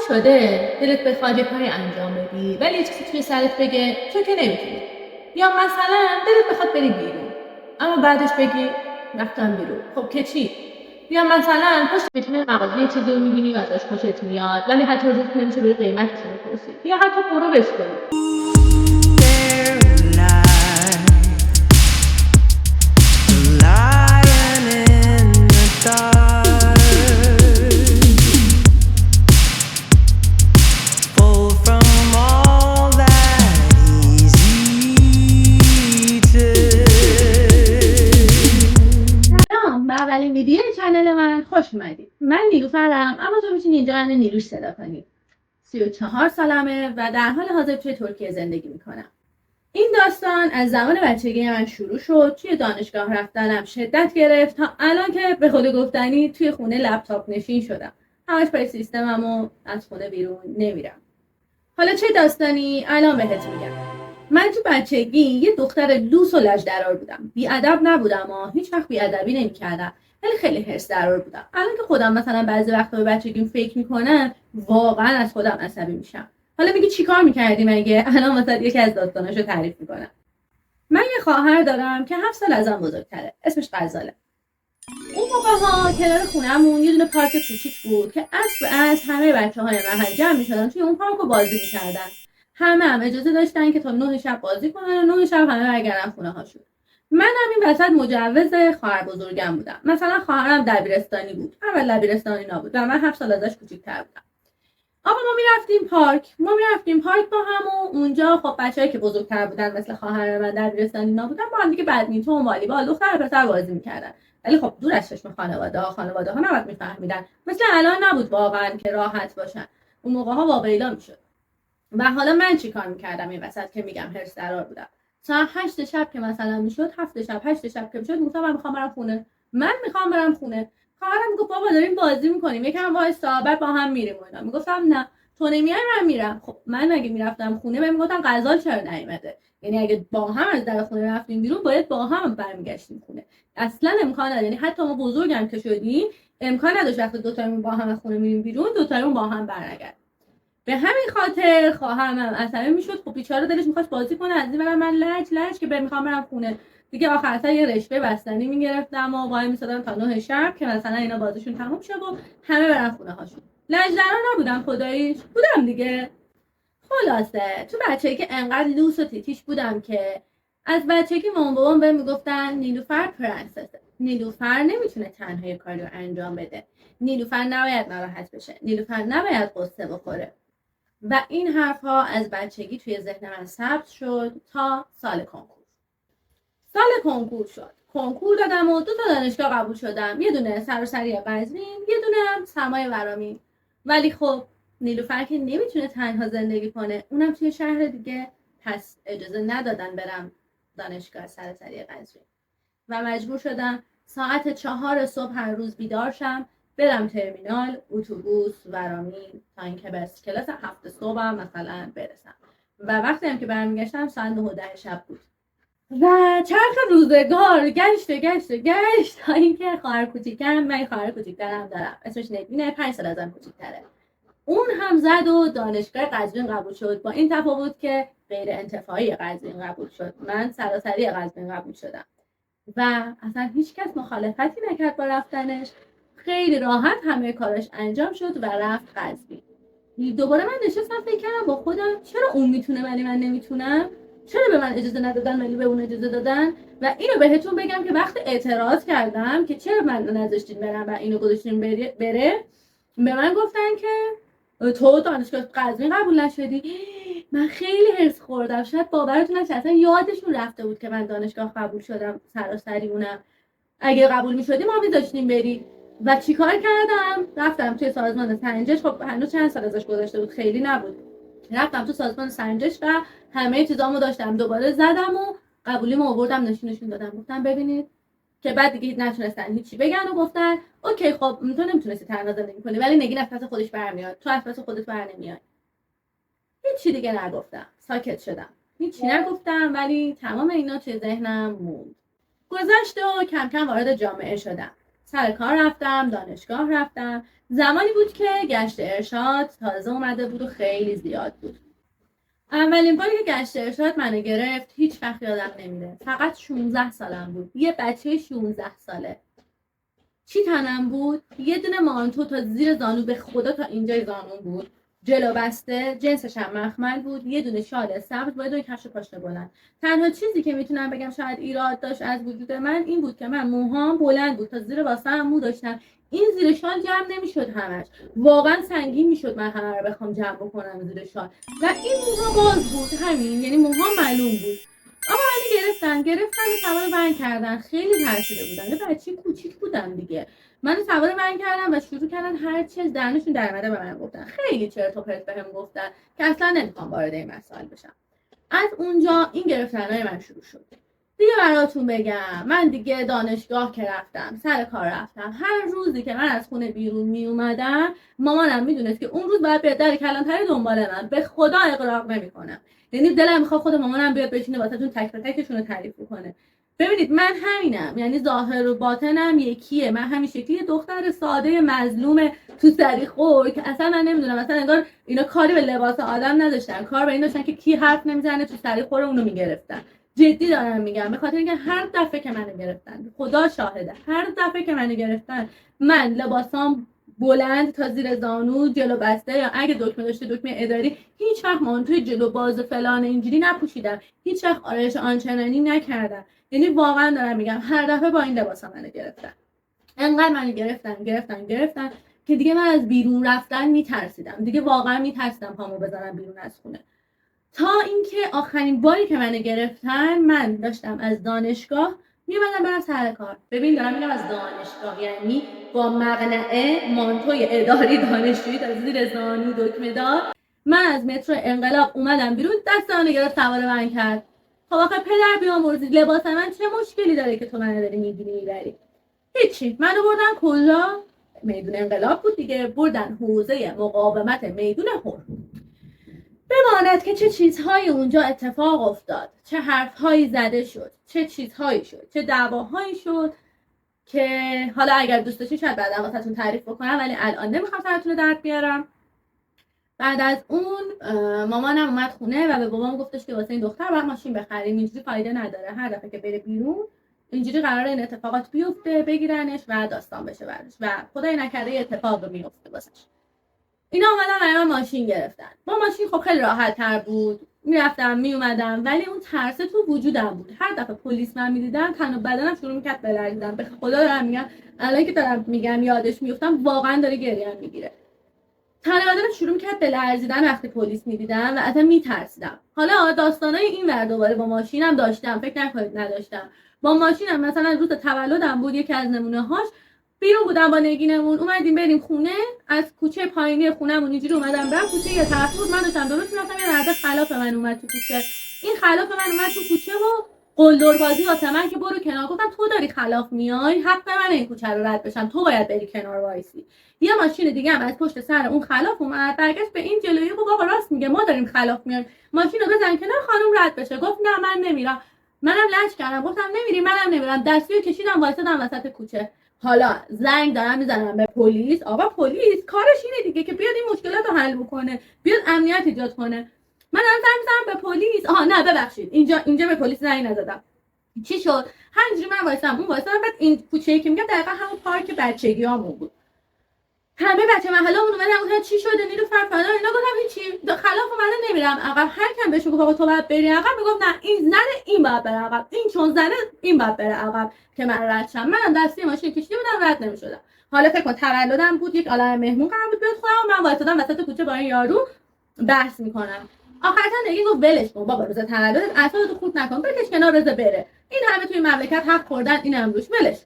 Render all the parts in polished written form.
شده دلت بخواد یه کاری انجام بدی ولی یه چیزی توی سرت بگه تو که نمیتونی، یا مثلا دلت بخواد بری بیرون اما بعدش بگی رفتم بیرون، خب که چی؟ یا مثلا پشت ویترین مغازه یه چیزی رو میبینی و ازش خوشت میاد ولی حتی روت نمیشه بری قیمتش رو بپرسی یا حتی غروبش کنی. سلام، به اولین ویدیو چنل من خوش اومدید. من نیلوفرم اما تو میتونی اینجا من نیلوش صدا کنی. 34 سالمه و در حال حاضر توی ترکیه زندگی میکنم. این داستان از زمان بچگی من شروع شد. توی دانشگاه رفتنم شدت گرفت تا الان که به خود گفتنی توی خونه لپتاپ نشین شدم. همش پای سیستمم و از خونه بیرون نمیرم. حالا چه داستانی الان بهت میگم. من تو بچگی یه دختر لوس و لجدرار بودم. بیادب نبودم و هیچ وقت بیادبی نمیکردم، ولی خیلی حرص درار بودم. الان که خودم مثلا بعضی وقتا به بچگیم فکر میکنم واقعا از خودم عصبی میشم. حالا میگی چیکار میکردی مگه؟ الان مثلا یکی از داستاناشو تعریف میکنم. من یه خواهر دارم که 7 سال ازم بزرگتره. اسمش غزاله. اون موقع‌ها کنار خونه‌مون یه دونه پارک کوچیک بود که عصر به عصر همه بچه‌های محل جمع می‌شدن توی اون پارک و بازی می‌کردن. همه اجازه داشتن که تا 9 شب بازی کنن و 9 شب همه برگردن خونه‌هاشون. منم این وسط مجوز خواهر بزرگم بودم. مثلا خواهرم دبیرستانی بود. اول دبیرستانی نبود و من 7 سال ازش کوچیک‌تر بودم. آقا ما میرفتیم پارک با هم و اونجا خب بچه‌ای که بزرگتر بودن مثل خواهر من دبیرستانی نبودن با هم دیگه بدمینتون، والیبال، دختر پسر بازی می‌کردن. ولی خب دور از چشم خانواده ها نباید میفهمیدن. مثل الان نبود واقعا که راحت باشن. اون موقع ها واقعیلا میشد. و حالا من چیکار میکردم این وسط که میگم حرص درار بودم. ساعت 8 شب که مثلا میشد، 7 شب 8 شب که میشد، گفتم من میخوام برم خونه. خواهرم میگفت بابا داریم بازی میکنیم، یکم وایسا بعد با هم میریم و اینا. میگفتم نه تو نمیای من میرم. خب من اگه میرفتم خونه بهم میگفتن غزال چرا نیومده. یعنی اگه با هم از در خونه رفتیم بیرون باید با هم برمیگشتیم خونه. اصلا امکان نداره. یعنی حتی ما بزرگم که شدیم امکان نداشت وقتی دو تایمون با هم از خونه میریم بیرون دو تایمون با هم برنگردیم. به همین خاطر خواهرم عصبی میشد. خب بیچاره دلش میخواست بازی کنه، از این برم من لج که میخوام برم خونه. دیگه آخر سر یه رشته بستنی میگرفتم و وای میسادم تا 9 شب که مثلا اینا بازیشون تموم شه و همه برن خونه هاشون. لجدرا نبودم خداییش، بودم دیگه. خلاصه تو بچگی که انقدر لوس و تیتیش بودم که از بچگی مامان بابام بهم میگفتن نیلوفر پرنسسه. نیلوفر نمیتونه تنها یه کاری رو انجام بده. نیلوفر نباید ناراحت بشه. نیلوفر نباید قصه بخوره. و این حرفها از بچگی توی ذهن من ثبت شد تا سال کنکور شد. کنکور دادم و 2 تا دانشگاه قبول شدم. یه دونه سراسری قزوین، یه دونه هم سرمای ورامین. ولی خب نیلوفر که نمیتونه تنها زندگی کنه، اونم توی شهر دیگه، پس اجازه ندادن برم دانشگاه سراسری قزوین و مجبور شدم ساعت 4 صبح هر روز بیدار شم، برم ترمینال اتوبوس ورامین تا اینکه به کلاس 7 صبح مثلا برسم. و وقتی هم که برمیگشتم ساعت 9 و 10 شب بود. و چرخ روزگار گشت تا اینکه خواهر کوچیکم، من خواهر کوچیکترم دارم، اسمش نگینه، 5 سال ازم کوچیک‌تره. اون هم زد و دانشگاه قزوین قبول شد، با این تفاوت که غیر انتفاعی قزوین قبول شد. من سراسری قزوین قبول شدم و اصلا هیچ کس مخالفتی نکرد با رفتنش. خیلی راحت همه کارش انجام شد و رفت قزوین. دوباره من نشستم فکر کردم با خودم چرا اون میتونه ولی من نمیتونم؟ چرا به من اجازه ندادن ولی به اون اجازه دادن؟ و اینو بهتون بگم که وقتی اعتراض کردم که چرا من نذاشتین برم و اینو گذاشتین بره، به من گفتن که تو دانشگاه قزوین قبول نشدی. من خیلی حرص خوردم. شاید باورتون نشه اصلا یادشون رفته بود که من دانشگاه قبول شدم سراسری. اونم اگه قبول میشدی ما میذاشتیم بری. و چیکار کردم؟ رفتم توی سازمان سنجش. خب هنوز چند سال ازش گذشته بود، خیلی نبود. رفتم تو سازمان سنجش و همه چیزامو داشتم. دوباره زدم و قبولیمو آوردم نشون دادم. گفتم ببینید که بعد دیگه نتونستن هیچی بگن و گفتن اوکی خب تو نمیتونستی تنها زندگی کنی ولی نگین از پس خودش برمیاد، تو از پس خودت برنمیای. هیچی دیگه نگفتم، ساکت شدم، هیچی نگفتم. ولی تمام اینا توی ذهنم موند. گذشت و کم کم وارد جامعه شدم. سر کار رفتم، دانشگاه رفتم. زمانی بود که گشت ارشاد تازه اومده بود و خیلی زیاد بود. اولین باری که گشت ارشاد منو گرفت هیچ وقت یادم نمیره. فقط 16 سالم بود. یه بچه 16 ساله. چی تنم بود؟ یه دونه مانتو تا زیر زانو، به خدا تا اینجای زانو بود، جلو بسته، جنسش هم مخمل بود، یه دونه شال سبز با یه دونه کفش پاشنه بلند. تنها چیزی که میتونم بگم شاید ایراد داشت از وجود من این بود که من موهام بلند بود، تا زیر واسه‌ام مو داشتم. این زیر شال جمع نمیشد همش. واقعا سنگین میشد من همه رو بخوام جمع بکنم زیر شال. و این موها باز بود، همین، یعنی موها معلوم بود. آقا منو گرفتن و سوار من کردن. خیلی ترسیده بودم، یه بچه کوچیک بودم دیگه. منو سوار من کردن و شروع کردن هر چیز درنشون در اومده به من گفتن. خیلی چرت و پرت بهم گفتن که اصلا نمیخوام وارد این مسائل بشم. از اونجا این گرفتنهای من شروع شد. دیگه براتون بگم، من دیگه دانشگاه که رفتم، سر کار رفتم، هر روزی که من از خونه بیرون می اومدم مامانم میدونست که اون روز باید بیاد در کلانتری دنبال من. به خدا اغراق نمیکنم، یعنی دلم میخواد خود مامانم بیاد بشینه واسهتون تک به تکشون رو تعریف کنه. ببینید من همینم، یعنی ظاهر و باطنم یکیه. من همین شکلی دختر ساده مظلوم تو سری خور که اصلا من نمیدونم، اصلا انگار اینا کاری به لباس آدم نداشتن، کار به این داشتن که کی حرف نمیزنه تو سری خور اونو میگرفتن. جدی دارم میگم، به خاطر اینکه هر دفعه که منو گرفتن، خدا شاهده، هر دفعه که منو گرفتن من لباسام بلند تا زیر زانو، جلو بسته، یا اگه دکمه داشته دکمه اداری، هیچ وقت مانتوی جلو باز فلان اینجوری نپوشیدم، هیچ وقت آرایش آنچنانی نکردم. یعنی واقعا دارم میگم هر دفعه با این لباسا منو گرفتن. انقدر منو گرفتن که دیگه من از بیرون رفتن میترسیدم. دیگه واقعا میترسیدم پامو بذارم بیرون از خونه. تا اینکه آخرین باری که منو گرفتن، من داشتم از دانشگاه میومدم برم سر کار. ببین دارم میگم از دانشگاه، یعنی با مقنعه مانتوی اداری دانشجویی تا زیر زانو دکمه دار، من از مترو انقلاب اومدم بیرون، دست منو گرفت سوار من کرد. خب آخه پدر بیامرزی، لباس من چه مشکلی داره که تو منو داری میگیری میبری؟ هیچی. منو بردن کجا؟ میدون انقلاب بود دیگه. بردن حوزه مقاومت میدون هر. بماند که چه چیزهایی اونجا اتفاق افتاد، چه حرفهایی زده شد، چه چیزهایی شد، چه دعواهایی شد که حالا اگر دوست داشتین شاید بعدا واسهتون تعریف بکنم، ولی الان نمیخوام سرتون رو درد بیارم. بعد از اون مامانم اومد خونه و به بابام گفتش که واسه این دختر باید ماشین بخریم، اینجوری فایده نداره، هر دفعه که بره بیرون اینجوری قراره این اتفاقات بیفته، بگیرنش و داستان بشه برش و خدای نکرده یه اتفاق میفته واسش. اینا اومدن برای من ماشین گرفتن. با ماشین خب خیلی راحت تر بود، میرفتم میومدم، ولی اون ترس تو وجودم بود. هر دفعه پلیس من میدیدم تن و بدنم شروع میکرد بلرزیدن. به خدا دارم میگم، الان که دارم میگم یادش میفتم واقعا داره گریه‌ام میگیره. تن بدنم شروع میکرد بلرزیدن وقتی پلیس میدیدم و اصلا میترسیدم. حالا داستانای این ور دوباره با ماشینم داشتم، فکر نکنید نداشتم. با ماشینم مثلا روز تولدم بود، یکی از نمونه‌هاش، بیرون بودم با نگینمون، اومدیم بریم خونه، از کوچه پایینی خونمون اینجوری اومدم برم کوچه یه طرف بود، من داشتم درست میرفتم، یه مرد خلاف من اومد تو کوچه. این خلاف من اومد تو کوچه و قلدر بازی واسه من که برو کنار. گفتم تو داری خلاف میای، حق من این کوچه رو رد بشم، تو باید بری کنار وایسی. یه ماشین دیگه هم از پشت سر اون خلاف اومد، برگشت به این جلویی، گفت آقا راست میگه، ما داریم خلاف میایم، ماشین رو بزن کنار خانم رد بشه. گفت نه من نمیرم. منم لج کردم، گفتم نمیری، منم نمیرم. دستیو کشیدم وایسادم وسط کوچه. حالا زنگ دارم میزنم به پلیس. آقا پلیس کارش اینه دیگه که بیاد این مشکلات رو حل بکنه، بیاد امنیت ایجاد کنه. من دارم زنگ میزنم به پلیس. نه ببخشید، اینجا به پلیس زنگ نزدم. چی شد؟ همینجوری من وایسادم، اون وایسادم. بعد این کوچه‌ای که میگم دقیقاً همون پارک بچگیامون بود. همه بچه محله‌مون اومدن گفتن چی شده نیلوفر فلان اینا. گفتم هیچی، خلاف من نمیرم عقب. هر کم بهش گفت آقا تو باید بری عقب، میگفت نه این زنه این باید بره عقب، این چون زنه این باید بره عقب که من رد شم. منم دستی ماشین کشیده بودم، رد نمی‌شدم. حالا فکر کن تولدم بود، یک عالمه مهمون قرار بود بیاد خونم، من وایسادم وسط کوچه با این یارو بحث میکنم. آخرش نگی گفت ولش کن بابا، روز تولدت اعصابتو خورد نکن، بکش کنار، روز بره. این همه توی مملکت حق خوردن، اینم روش، ولش.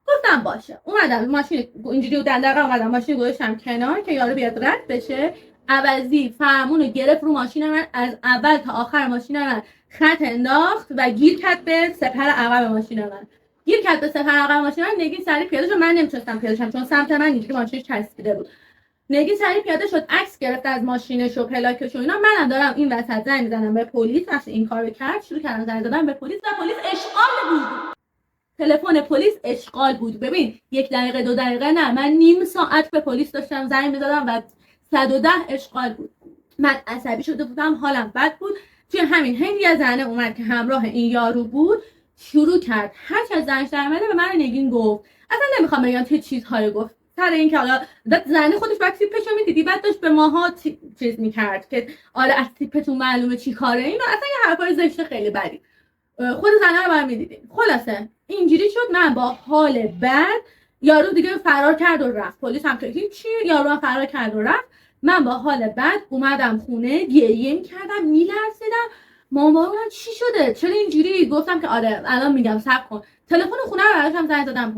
گفتم باشه. اومدم ماشین اینجوری و دندقه اومدم ماشین گذاشتم کنار که یارو بیاد رد بشه. عوضی فرمونو گرفت رو ماشین من، از اول تا آخر ماشین من خط انداخت و گیر کرد به سپر عقب ماشین من. گیر کرد به سپر عقب ماشین من. نگین سری پیاده شد، من نمی‌تونستم پیاده شم چون سمت من اینجوری ماشینش چسبیده بود. نگین سری پیاده شد، عکس گرفت از ماشینش و پلاکش و اینا. منم دارم این وسط زنگ می‌زنم به پلیس. وقتی این کارو کرد شروع کردم زنگ زدن به پلیس و پلیس اشغال بود. تلفن پلیس اشغال بود. ببین 1 دقیقه 2 دقیقه نه، من نیم ساعت به پلیس داشتم زنگ می‌زدم و 110 اشغال بود. من عصبی شده بودم، حالم بد بود. توی همین حین یه زنه اومد که همراه این یارو بود، شروع کرد هر چه زنش در اومده به من نگین گفت. اصلا نمیخوام بگم چه چیزهایی گفت، سر این که حالا زنه خودش بعد تیپشو میدیدی، بعد داشت به ماها چیز میکرد که آره از تیپتون معلومه چی کاره اینو، اصلا یه حرفای زشت خیلی بدی. خود زنه رو میدیدیم. خلاصه اینجوری شد من با حال بد، یارو دیگه فرار کرد و رفت، پلیس هم که هیچی، یارو هم فرار کرد و رفت. من با حال بد اومدم خونه، گریه میکردم، میلرزیدم. مامان چی شده چرا اینجوری؟ گفتم که آره الان میگم صبر کن. تلفن خونه رو برداشتم زنگ زدم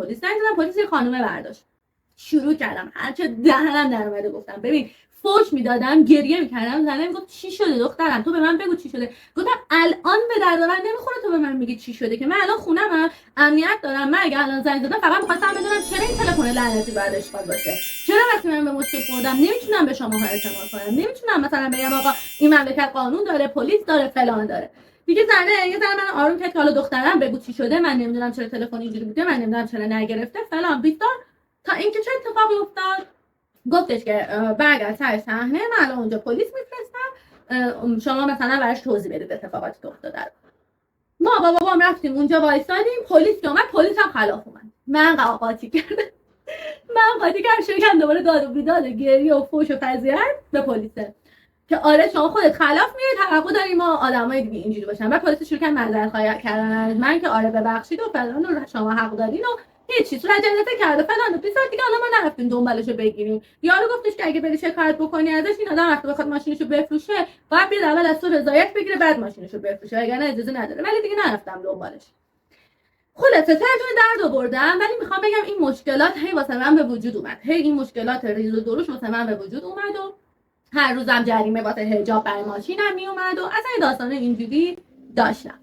پلیس یه خانومه برداشت. شروع کردم هرچه دهنم در اومده گفتم. ببین فوش میدادم، گریه میکردم. زنه میگفت چی شده دخترم، تو به من بگو چی شده. گفتم الان به درد من نمیخوره تو به من میگی چی شده، که من الان خونمم، امنیت دارم. من اگه الان زنگ زدم فقط می‌خواستم بدونم چرا این تلفن لعنتی باید اشغال باشه، چرا وقتی من به مشکل خوردم نمیتونم به شماها اعتماد کنم، نمیتونم مثلا بگم آقا این مملکت قانون داره، پلیس داره، فلان داره. دیگه یه ذره من آروم کرد که حالا دخترم بگو چی شده، من نمیدونم چرا تلفن اینجوری بوده، من نمیدونم چرا نگرفته فلان بیسار. تا اینکه چه اتفاقی افتاد، گفتش که برگرد سر صحنه، من الان اونجا پلیس میفرستم، شما مثلا براش توضیح بدید اتفاقاتی که افتاده رو. ما با بابام رفتیم اونجا وایسادیم، پلیس که اومد، پلیس هم خلاف اومد. من قاطی کردم شروع کردم دوباره داد و بیداد، گریه و فوش و فضیحت به پلیسه که آره شما خودت خلاف میری، توقع داریم ما آدمای دیگه اینجوری باشن. بعد پلیس شروع کرد معذرت خواهی کردن از من که آره ببخشید و فلان و شما حق دارین و هیچ صورت جلسه کرده فلان و بیسار. دیگه حالا ما نرفتیم دنبالشو بگیریم. یارو گفتش که اگه بری شکایت بکنی ازش، این آدم وقتی بخواد ماشینشو بفروشه باید بیاد اول از تو رضایت بگیره بعد ماشینشو بفروشه، وگرنه اجازه نداره. ولی دیگه نرفتم دنبالش. خلاصه ترجمه درد آوردم، ولی میخوام بگم این مشکلات هی واسه من به وجود اومد، هی این مشکلات ریز و درشت واسه من به وجود اومد و هر روزم جریمه واسه حجاب برای ماشینم میومد و اصلا داستان اینجوری داشتم.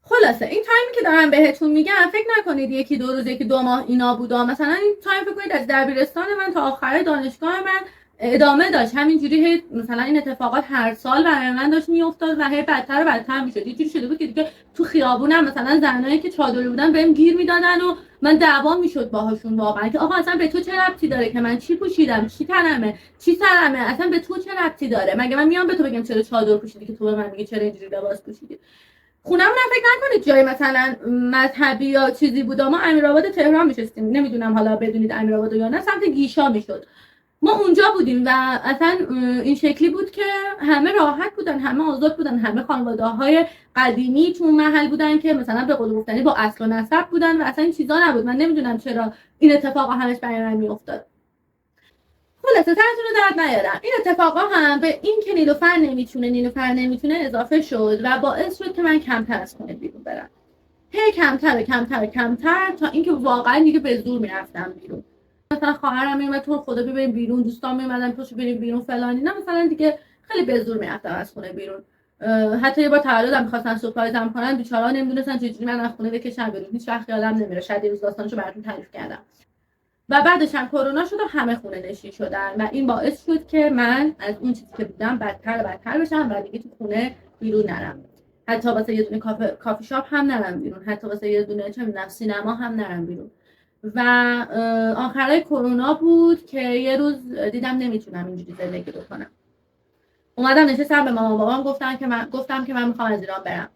خلاصه این تایمی که دارم بهتون میگم فکر نکنید یکی 2 روز یکی 2 ماه اینا بودا. مثلا این تایم فکر کنید از دبیرستان من تا آخر دانشگاه من ادامه داشت همینجوری. مثلا این اتفاقات هر سال برای من داشت میافتاد و هی بدتر و بدتر میشد. یه جوری شده بود که دیگه تو خیابونم مثلا زنایی که چادری بودن بهم گیر میدادن و من دعوا میشد باهاشون واقعا که آقا اصلا به تو چه ربطی داره که من چی پوشیدم، چی تنمه، چی سرمه، اصلا به تو چه ربطی داره؟ مگه من میام به تو بگم چرا چادر پوشیدی که تو به من میگی چرا اینجوری لباس پوشیدی؟ خونمون فکر نکنید جای مثلا مذهبی یا چیزی بود. ما امیرآباد تهران میشستیم، نمیدونم حالا بدونید امیرآباد یا نه، سمت گیشا میشد. ما اونجا بودیم و اصلا این شکلی بود که همه راحت بودن، همه آزاد بودن، همه خانواده‌های قدیمی تو محل بودن که مثلا به قول گفتنی با اصل و نسب بودن و اصلا این چیزا نبود. من نمیدونم چرا این اتفاقا همش برای من میافتاد. خلاصه سرتون رو درد نیارم. این اتفاقا هم به این که نیلوفر نمیتونه اضافه شد و باعث شد که من کمتر از خونه بیرون برم. هی کمتر تا اینکه واقعا دیگه به زور میرفتم بیرون. مثلا خواهرم میومد تو خدا ببریم بیرون، دوستان میومدن پاشو بریم بیرون فلانی، نه مثلا دیگه خیلی به زور میرفتم از خونه بیرون. حتی یه بار تولدم می‌خواستن سورپرایزم کنن، بیچاره‌ها نمیدونستن چجوری من از خونه بکشم بیرون. هیچ وقت یادم نمیره، شاید یه روز داستانشو براتون تعریف کردم. و بعدش هم کرونا شد و همه خونه نشین شدن و این باعث شد که من از اون چیزی که بودم بدتر بشم و دیگه تو خونه بیرون نرم. حتی واسه یه دونه کافی شاپ هم نرم بیرون، حتی واسه یه دونه چه می‌دونم سینما هم نرم بیرون. و آخرای کرونا بود که یه روز دیدم نمیتونم اینجوری زندگی بکنم. اومدم نشستم به مامان بابام گفتم که من میخوام از ایران برم.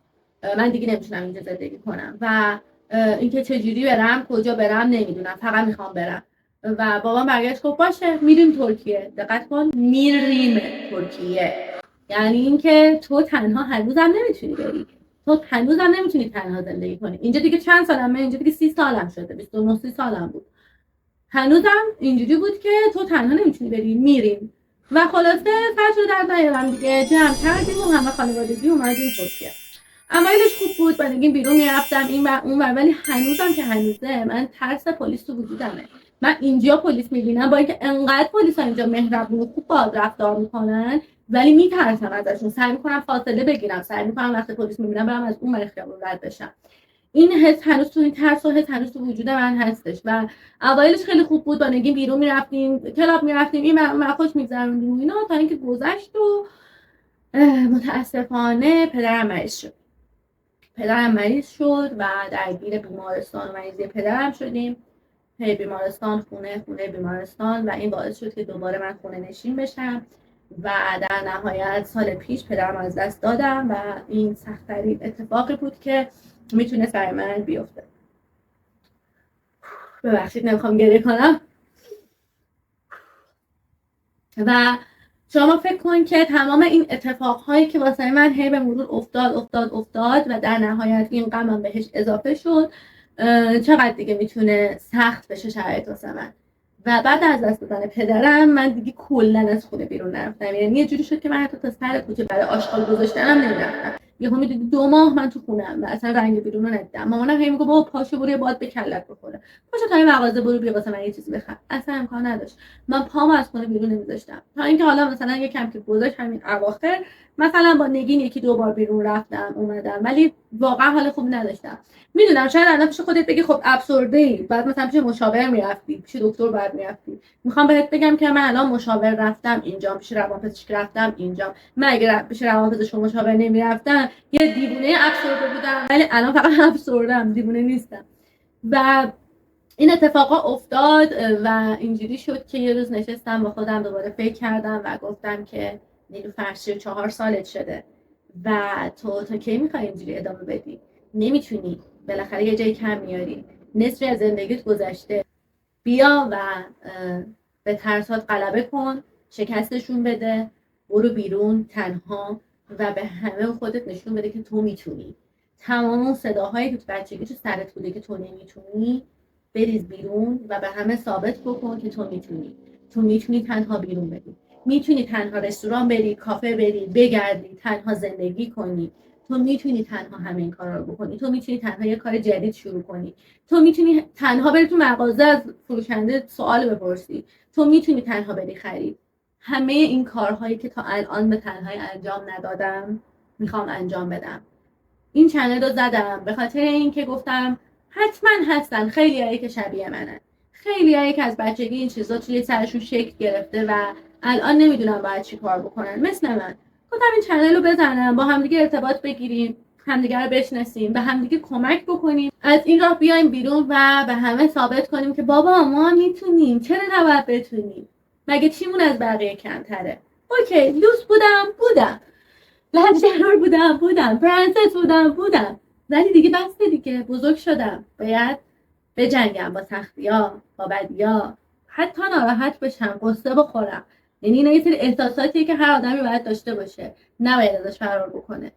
من دیگه نمیتونم اینجا زندگی کنم و اینکه چجوری برم، کجا برم نمیدونم، فقط میخوام برم. و بابام برگشت گفت باشه میریم ترکیه. دقت کن، میریم ترکیه. یعنی اینکه تو تنها هنوزم نمیتونی بری. تو هنوزم نمیتونی تنها زندگی کنی. اینجا دیگه چند سالم؟ من اینجا دیگه 30 سالم شده، 29 سالم بود. هنوزم اینجوری بود که تو تنها نمیتونی بری، میریم. و خلاصه فرش رو در نیارم دیگه، جمع کردیم و همه خانوادگی اومدیم ترکیه. اوایلش خوب بود، بنگین بیرون میرفتم این و اون ور، ولی هنوزم که هنوزه من ترس پلیس تو وجودمه. من اینجا پلیس میبینم با اینکه انقدر پلیسا اینجا مهربون و خوب باهات رفتار میکنن، ولی میترسم ازشون. سعی میکنم فاصله بگیرم، سعی میکنم وقتی پلیس میبینم برم از اون ور خیابون رد بشم. این حس هنوز تو این ترس و حس هنوز تو وجود من هستش و اوایلش خیلی خوب بود. با نگین بیرون میرفتیم، کلاب میرفتیم، این من خوش میگذروندیم و اینا، تا اینکه گذشت و متاسفانه پدرم مریض شد. پدرم مریض شد و درگیر بیمارستان و مریضی پدرم شدیم. بیمارستان خونه بیمارستان و این باعث شد که دوباره من خونه نشین بشم و در نهایت سال پیش پدرم از دست دادم و این سخت‌ترین اتفاقی بود که میتونست برای من بیفته. ببخشید نمیخوام گریه کنم. و شما فکر کن که تمام این اتفاقهایی که واسه من هی به مرور افتاد و در نهایت این غمم بهش اضافه شد، چقدر دیگه میتونه سخت بشه شرایط واسه من. و بعد از دست دادن پدرم من دیگه کلا از خونه بیرون نرفتم. یعنی یه جوری شد که من حتی تا سر کوچه برای آشغال گذاشتنم نمیرفتم. یهو میدیدی 2 ماه من تو خونم و اصلا رنگ بیرون رو ندیدم. مامانم هی میگه بابا پاشو برو باد به کلت بخوره، پاشو تا این مغازه برو بیا واسه من یه چیزی بخر. اصلا امکان نداشت. من پامو از خونه بیرون نمیذاشتم. تا اینکه حالا مثلا یه کم که گذاشت همین اواخر مثلا با نگین 1-2 بار بیرون رفتم اومدم، ولی واقعا حال خوب نداشتم. میدونم شاید الان پیش خودت بگی خب افسرده ای، بعد مثلا پیش مشاور میرفتی، پیش دکتر بعد میرفتی. میخوام بهت بگم که من الان مشاور رفتم اینجا، پیش روانپزشک رفتم اینجا. من اگه پیش روانپزشک مشاور نمیرفتم یه دیوونه افسرده بودم، ولی الان فقط افسردم، دیوونه نیستم. و این اتفاقا افتاد و اینجوری شد که یه روز نشستم با خودم دوباره فکر کردم و گفتم که نیلوفر 4 سالت شده و تو تا کی میخوای اینجوری ادامه بدی؟ نمیتونی، بالاخره یه جایی کم میاری، نصفی از زندگیت گذشته. بیا و به ترسات غلبه کن، شکستشون بده، برو بیرون تنها و به همه خودت نشون بده که تو میتونی. تمام اون صداهایی که تو بچگی تو سرت بوده که تو نمیتونی بریز بیرون و به همه ثابت بکن که تو میتونی. تو میتونی تنها بیرون بری، میتونی تنها رستوران بری، کافه بری، بگردی، تنها زندگی کنی. تو میتونی تنها همه این کارا رو بکنی. تو میتونی تنها یه کار جدید شروع کنی. تو میتونی تنها بری تو مغازه از فروشنده سوال بپرسی. تو میتونی تنها بری خرید. همه این کارهایی که تا الان به تنهایی انجام ندادم میخوام انجام بدم. این چنل رو زدم به خاطر اینکه گفتم حتما هستن خیلیایی که شبیه منن، خیلیایی که از بچگی این چیزا توی سرشون شکل گرفته و الان نمیدونم باید چی کار بکنن مثل من. گفتم این چنل رو بزنم، با همدیگه ارتباط بگیریم، همدیگه رو بشناسیم، به همدیگه کمک بکنیم، از این راه بیایم بیرون و به همه ثابت کنیم که بابا ما میتونیم، چرا نباید بتونیم؟ مگه چیمون از بقیه کمتره؟ اوکی لوس بودم، لنجرور بودم، پرنسس بودم، ولی دیگه بسته دیگه، بزرگ شدم، باید بجنگم با سختی‌ها، با بدی‌ها، حتی ناراحت بشم، قصه بخورم. یعنی اینا یه سری احساساتیه که هر آدمی باید داشته باشه، نباید ازش فرار بکنه.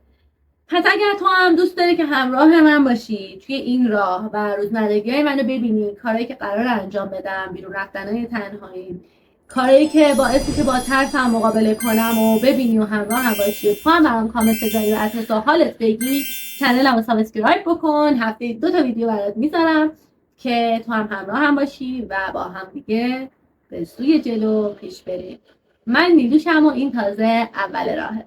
پس اگر تو هم دوست داری که همراه من باشی توی این راه و روزمرگی‌های منو ببینی، کارهایی که قراره انجام بدم، بیرون رفتنهای تنهایی، کارهایی که باعث میشه با ترسم مقابله کنم و ببینی و همراه هم باشی و تو هم برام کامنت بذاری و از حالت بگی، چنلمو سابسکرایب بکن. هفته 2 تا ویدیو برات میذارم که تو هم همراه هم باشی و با هم دیگه به سوی جلو پیش بریم. من نیلوشم و این تازه اول راهه.